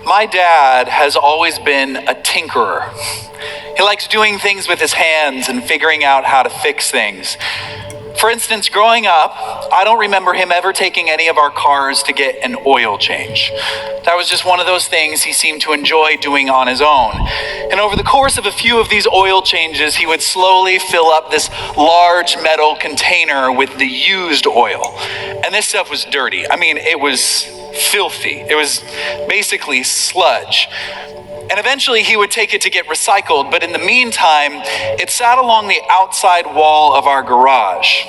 My dad has always been a tinkerer. He likes doing things with his hands and figuring out how to fix things. For instance, growing up, I don't remember him ever taking any of our cars to get an oil change. That was just one of those things he seemed to enjoy doing on his own. And over the course of a few of these oil changes, he would slowly fill up this large metal container with the used oil. And this stuff was dirty. I mean, it was filthy. It was basically sludge. And eventually he would take it to get recycled, but in the meantime, it sat along the outside wall of our garage.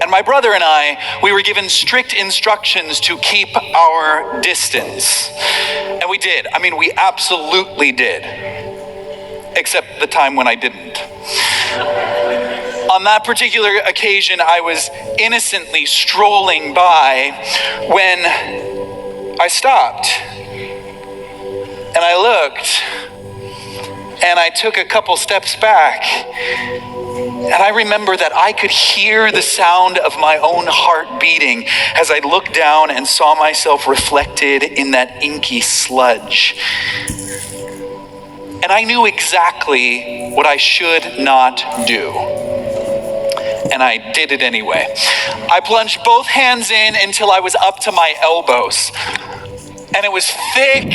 And my brother and I, we were given strict instructions to keep our distance. And we did. I mean, we absolutely did. Except the time when I didn't. On that particular occasion, I was innocently strolling by when I stopped. And I looked, and I took a couple steps back, and I remember that I could hear the sound of my own heart beating as I looked down and saw myself reflected in that inky sludge. And I knew exactly what I should not do. And I did it anyway. I plunged both hands in until I was up to my elbows. And it was thick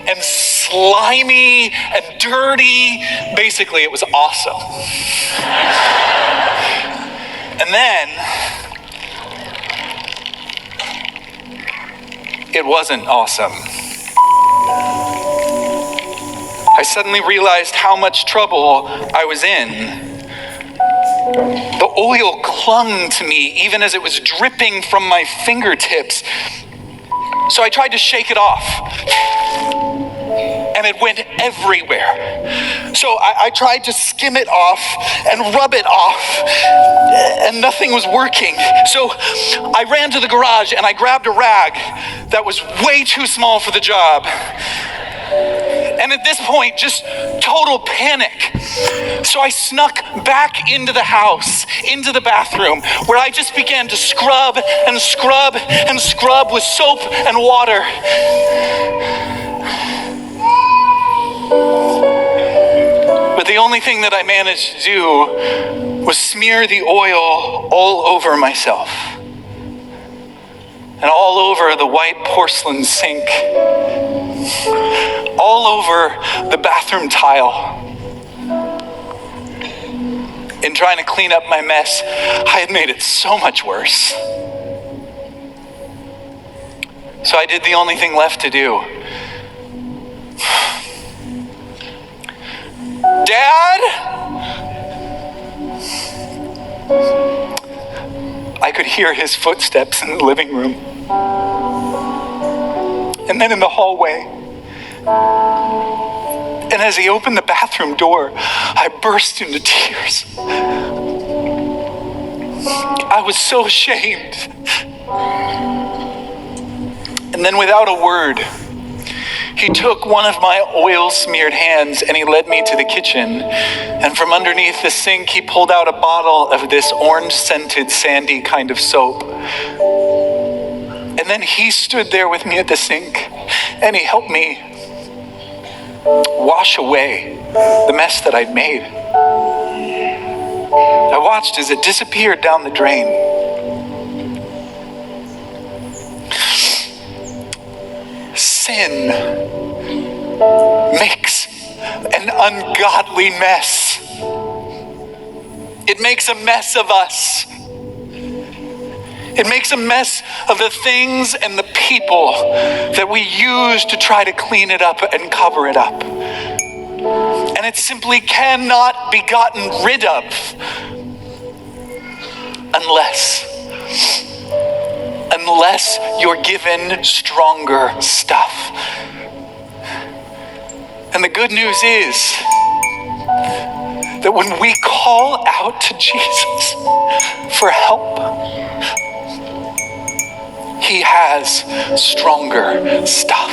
and slimy and dirty. Basically, it was awesome. And then, it wasn't awesome. I suddenly realized how much trouble I was in. The oil clung to me even as it was dripping from my fingertips. So I tried to shake it off, and it went everywhere. So I tried to skim it off and rub it off, and nothing was working. So I ran to the garage and I grabbed a rag that was way too small for the job. And at this point, just total panic. So I snuck back into the house, into the bathroom, where I just began to scrub and scrub and scrub with soap and water. But the only thing that I managed to do was smear the oil all over myself and all over the white porcelain sink, all over the bathroom tile. In trying to clean up my mess, I had made it so much worse. So I did the only thing left to do. Dad? I could hear his footsteps in the living room. And then in the hallway. And as he opened the bathroom door, I burst into tears. I was so ashamed. And then without a word, he took one of my oil-smeared hands and he led me to the kitchen. And from underneath the sink, he pulled out a bottle of this orange-scented, sandy kind of soap. And then he stood there with me at the sink and he helped me wash away the mess that I'd made. I watched as it disappeared down the drain. Sin makes an ungodly mess. It makes a mess of us. It makes a mess of the things and the people that we use to try to clean it up and cover it up. And it simply cannot be gotten rid of unless you're given stronger stuff. And the good news is that when we call out to Jesus for help, He has stronger stuff.